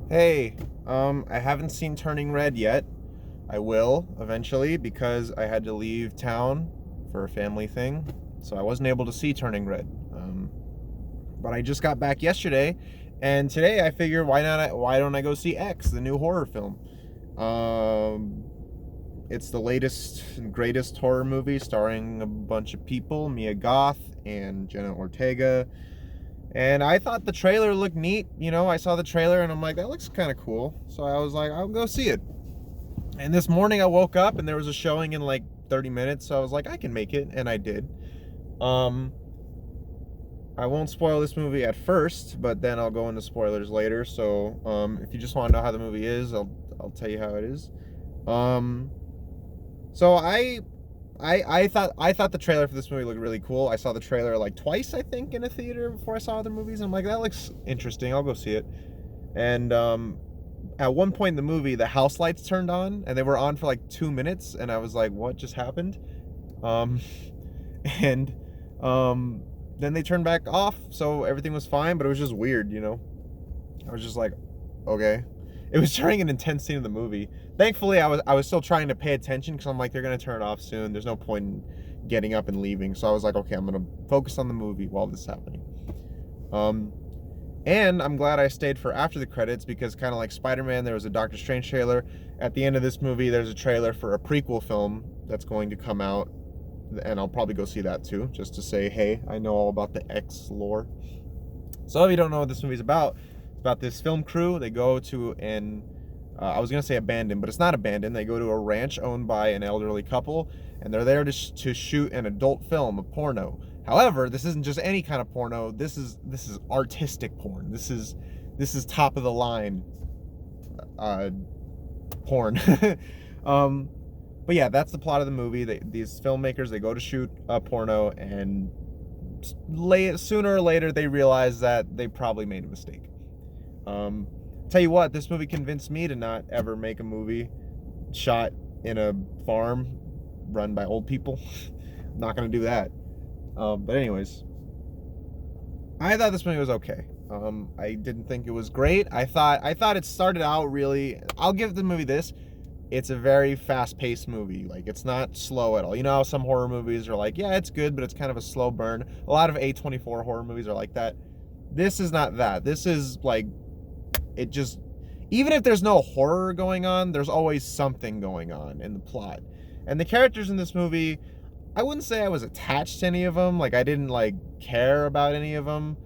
Hey, I haven't seen Turning Red yet. I will eventually because I had to leave town for a family thing, so I wasn't able to see Turning Red. But I just got back yesterday, and today I figured why don't I go see X, the new horror film? Um, it's the latest and greatest horror movie starring a bunch of people, Mia Goth and Jenna Ortega. And I thought the trailer looked neat. I saw the trailer and I'm like, that looks kind of cool. So I was like, I'll go see it. And this morning I woke up and there was a showing in like 30 minutes. So I was like, I can make it. And I did. Um, I won't spoil this movie at first, but then I'll go into spoilers later. So if you just want to know how the movie is, I'll tell you how it is. Um, so I thought the trailer for this movie looked really cool. I saw the trailer like twice, I think, in a theater before I saw other movies. I'm like, that looks interesting. I'll go see it. And at one point in the movie, the house lights turned on, and they were on for like 2 minutes, and I was like, what just happened? Um, and then they turned back off, so everything was fine, but it was just weird. I was just like, okay. It was during an intense scene of the movie. Thankfully, I was still trying to pay attention because I'm like, they're gonna turn it off soon. There's no point in getting up and leaving. So I was like, okay, I'm gonna focus on the movie while this is happening. Um, and I'm glad I stayed for after the credits because kind of like Spider-Man, there was a Doctor Strange trailer. At the end of this movie, there's a trailer for a prequel film that's going to come out, and I'll probably go see that too, just to say, hey, I know all about the X lore. So if you don't know what this movie's about this film crew. They go to I was gonna say abandoned, but it's not abandoned. They go to a ranch owned by an elderly couple, and they're there to shoot an adult film, a porno. However, this isn't just any kind of porno. This is artistic porn. This is top of the line uh, porn. um, but yeah, that's the plot of the movie. These filmmakers, they go to shoot a porno, and sooner or later they realize that they probably made a mistake. Um, Tell you what, this movie convinced me to not ever make a movie shot in a farm run by old people. I'm not gonna do that. But anyways, I thought this movie was okay. I didn't think it was great. I thought it started out really. I'll give the movie this. It's a very fast-paced movie. Like, it's not slow at all. You know how some horror movies are like, yeah, it's good, but it's kind of a slow burn. A lot of A24 horror movies are like that. This is not that. This is like, it just, even if there's no horror going on, there's always something going on in the plot. And the characters in this movie, I wouldn't say I was attached to any of them. Like, I didn't like care about any of them,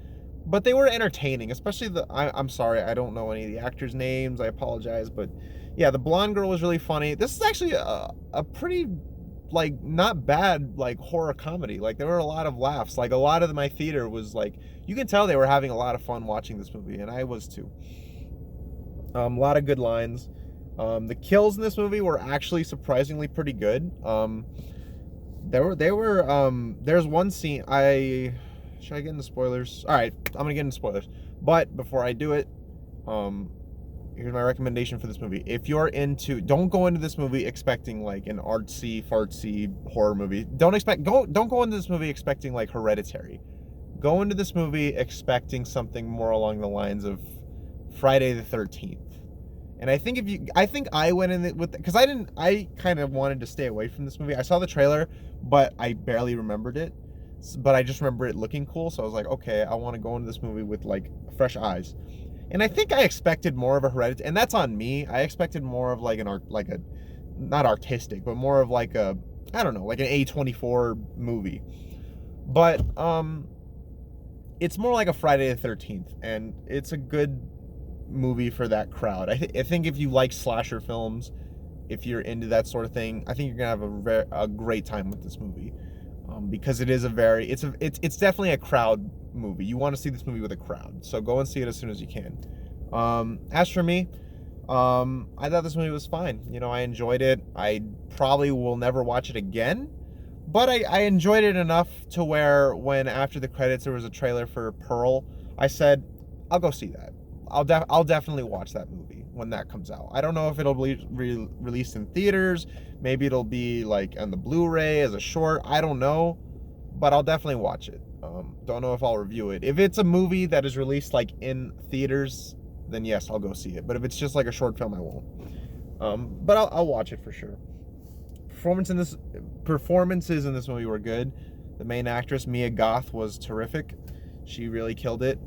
but they were entertaining. Especially I'm sorry, I don't know any of the actors' names. I apologize, but yeah, the blonde girl was really funny. This is actually a pretty, like, not bad, like, horror comedy. Like, there were a lot of laughs. Like, a lot of my theater was like, you can tell they were having a lot of fun watching this movie, and I was too. A lot of good lines. The kills in this movie were actually surprisingly pretty good. There's one scene. Should I get into spoilers? All right, I'm gonna get into spoilers. But before I do it, um, here's my recommendation for this movie. If you're don't go into this movie expecting like an artsy fartsy horror movie. Don't go into this movie expecting like Hereditary. Go into this movie expecting something more along the lines of Friday the 13th. And I think I went in it with, because I kind of wanted to stay away from this movie. I saw the trailer, but I barely remembered it. But I just remember it looking cool, so I was like, okay, I want to go into this movie with like fresh eyes. And I think I expected more of a Hereditary, and that's on me. I expected more of like not artistic, but more of like I don't know, like an A24 movie. But it's more like a Friday the 13th, and it's a good movie for that crowd. I think if you like slasher films, if you're into that sort of thing, I think you're gonna have a great time with this movie, because it is it's definitely a crowd movie. You want to see this movie with a crowd, so go and see it as soon as you can. As for me, I thought this movie was fine. I enjoyed it. I probably will never watch it again, but I enjoyed it enough to where when after the credits there was a trailer for Pearl, I said, I'll go see that. I'll definitely watch that movie when that comes out. I don't know if it'll be released in theaters. Maybe it'll be like on the Blu-ray as a short. I don't know, but I'll definitely watch it. Don't know if I'll review it. If it's a movie that is released like in theaters, then yes, I'll go see it. But if it's just like a short film, I won't. But I'll watch it for sure. Performances in this movie were good. The main actress, Mia Goth, was terrific. She really killed it.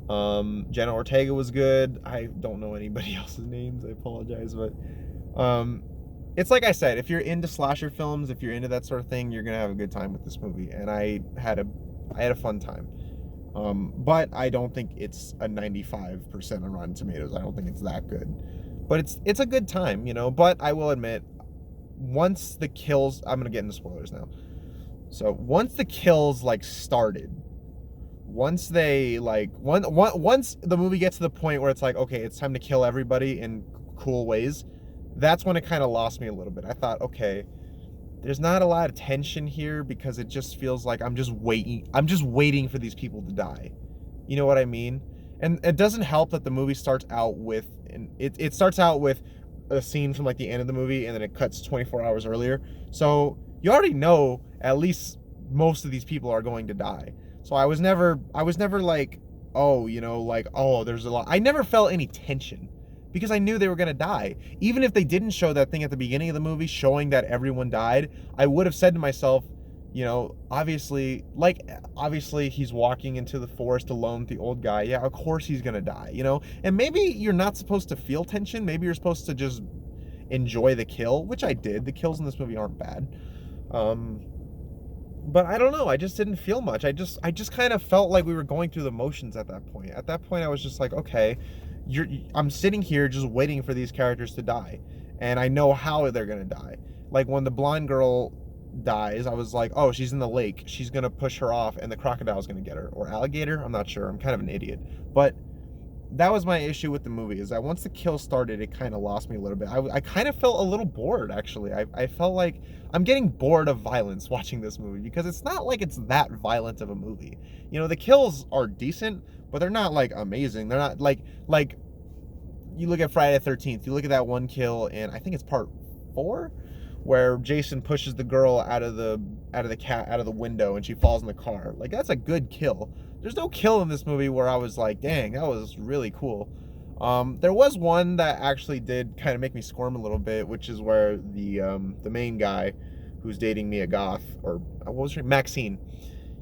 Jenna Ortega was good. I don't know anybody else's names. I apologize, but it's like I said, if you're into slasher films, if you're into that sort of thing, you're gonna have a good time with this movie. And I had a fun time. But I don't think it's a 95% on Rotten Tomatoes. I don't think it's that good. But it's a good time, you know. But I will admit, once the kills, I'm gonna get into spoilers now. So once the kills like started, once they like once the movie gets to the point where it's like, okay, it's time to kill everybody in cool ways, that's when it kind of lost me a little bit. I thought, okay, there's not a lot of tension here because it just feels like I'm just waiting for these people to die. You know what I mean? And it doesn't help that the movie starts out with, and it starts out with a scene from like the end of the movie, and then it cuts 24 hours earlier. So you already know at least most of these people are going to die. So I was never like, oh, you know, like, oh, there's a lot. I never felt any tension because I knew they were going to die. Even if they didn't show that thing at the beginning of the movie showing that everyone died, I would have said to myself, you know, obviously he's walking into the forest alone with the old guy. Yeah, of course he's going to die, you know? And maybe you're not supposed to feel tension. Maybe you're supposed to just enjoy the kill, which I did. The kills in this movie aren't bad. But I don't know. I just didn't feel much. I just kind of felt like we were going through the motions at that point. At that point, I was just like, okay, I'm sitting here just waiting for these characters to die, and I know how they're gonna die. Like when the blonde girl dies, I was like, oh, she's in the lake. She's gonna push her off, and the crocodile's gonna get her, or alligator. I'm not sure. I'm kind of an idiot, but that was my issue with the movie, is that once the kill started, it kind of lost me a little bit. I kind of felt a little bored, actually. I felt like I'm getting bored of violence watching this movie, because it's not like it's that violent of a movie. You know, the kills are decent, but they're not like amazing. They're not like you look at Friday the 13th, you look at that one kill, and I think it's part 4, where Jason pushes the girl out of the window and she falls in the car. Like, that's a good kill. There's no kill in this movie where I was like, dang, that was really cool. There was one that actually did kind of make me squirm a little bit, which is where the main guy who's dating Mia Goth, or what was her name? Maxine,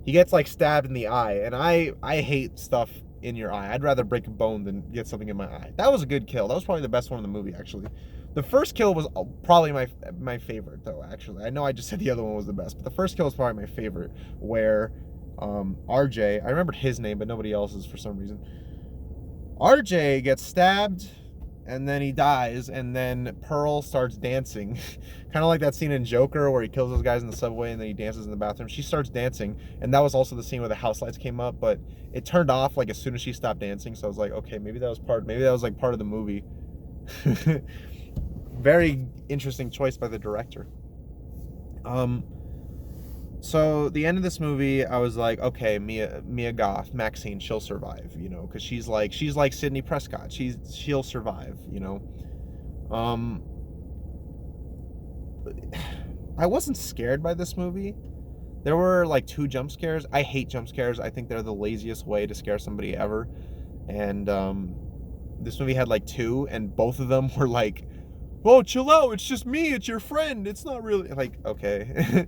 he gets like stabbed in the eye, and I hate stuff in your eye. I'd rather break a bone than get something in my eye. That was a good kill. That was probably the best one in the movie, actually. The first kill was probably my favorite, though, actually. I know I just said the other one was the best, but the first kill was probably my favorite, where RJ, I remembered his name, but nobody else's for some reason. RJ gets stabbed, and then he dies, and then Pearl starts dancing. Kind of like that scene in Joker where he kills those guys in the subway and then he dances in the bathroom. She starts dancing, and that was also the scene where the house lights came up, but it turned off like as soon as she stopped dancing. So I was like, okay, maybe that was like part of the movie. Very interesting choice by the director. So the end of this movie, I was like, okay, Mia Goth, Maxine, she'll survive, you know, because she's like Sidney Prescott. She'll survive, you know. I wasn't scared by this movie. There were like 2 jump scares. I hate jump scares. I think they're the laziest way to scare somebody ever. And this movie had like 2, and both of them were like, "Whoa, chill out. It's just me. It's your friend. It's not really like, okay."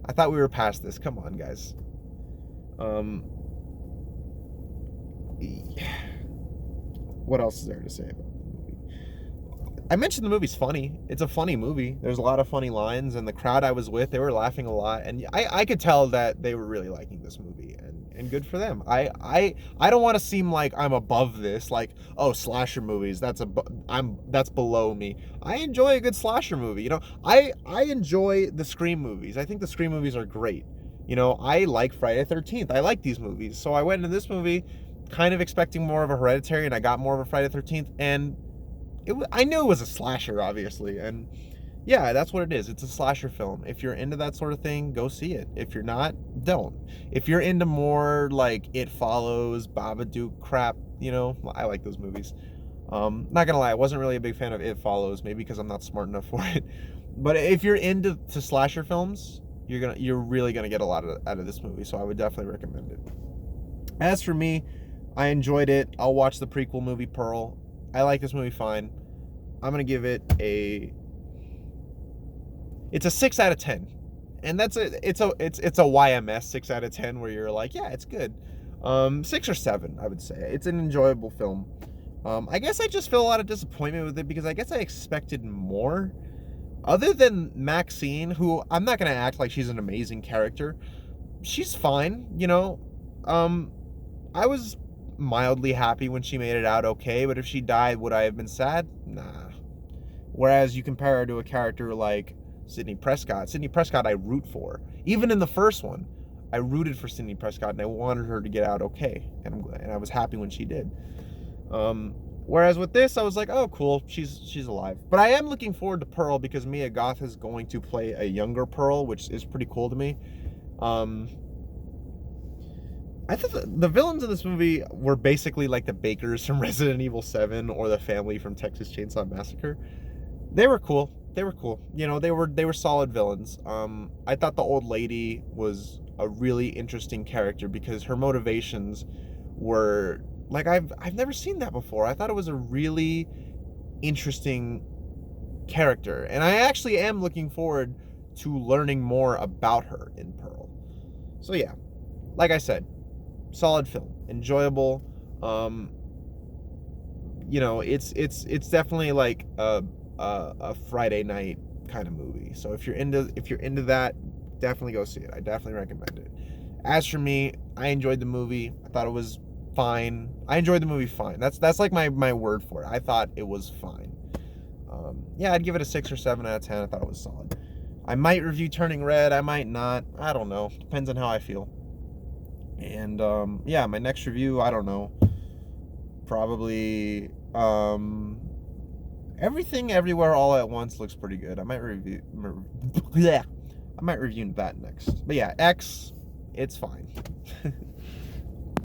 I thought we were past this. Come on, guys. What else is there to say about the movie? I mentioned the movie's funny. It's a funny movie. There's a lot of funny lines, and the crowd I was with, they were laughing a lot, and I could tell that they were really liking this movie, and good for them. I don't want to seem like I'm above this, like, oh, slasher movies, that's below me. I enjoy a good slasher movie, you know. I enjoy the Scream movies. I think the Scream movies are great. You know, I like Friday the 13th. I like these movies. So I went into this movie kind of expecting more of a Hereditary, and I got more of a Friday the 13th, and I knew it was a slasher, obviously, and yeah, that's what it is. It's a slasher film. If you're into that sort of thing, go see it. If you're not, don't. If you're into more like It Follows, Babadook crap, you know, I like those movies. Not gonna lie, I wasn't really a big fan of It Follows, maybe because I'm not smart enough for it. But if you're into slasher films, you're really gonna get a lot out of this movie, so I would definitely recommend it. As for me, I enjoyed it. I'll watch the prequel movie Pearl. I like this movie fine. I'm gonna give it it's a 6 out of 10, and it's a YMS 6 out of 10 where you're like, yeah, it's good. 6 or 7, I would say. It's an enjoyable film. I guess I just feel a lot of disappointment with it because I guess I expected more. Other than Maxine, who I'm not gonna act like she's an amazing character, she's fine, you know. I was mildly happy when she made it out okay, but if she died, would I have been sad? Nah. Whereas you compare her to a character like Sidney Prescott. Sidney Prescott I root for. Even in the first one, I rooted for Sidney Prescott and I wanted her to get out okay. And I was happy when she did. Whereas with this, I was like, oh, cool, she's alive. But I am looking forward to Pearl because Mia Goth is going to play a younger Pearl, which is pretty cool to me. I thought the villains in this movie were basically like the Bakers from Resident Evil 7 or the family from Texas Chainsaw Massacre. They were cool. You know, they were solid villains. I thought the old lady was a really interesting character because her motivations were like I've never seen that before. I thought it was a really interesting character, and I actually am looking forward to learning more about her in Pearl. So yeah, like I said, solid film, enjoyable. You know, it's definitely like a Friday night kind of movie. So if you're into that, definitely go see it. I definitely recommend it. As for me, I enjoyed the movie. I thought it was fine. I enjoyed the movie fine. That's like my word for it. I thought it was fine. Yeah, I'd give it a 6 or 7 out of 10. I thought it was solid. I might review Turning Red. I might not. I don't know. Depends on how I feel. And yeah, my next review, I don't know. Probably Everything Everywhere All at Once looks pretty good. I might review that next. But yeah, X, it's fine.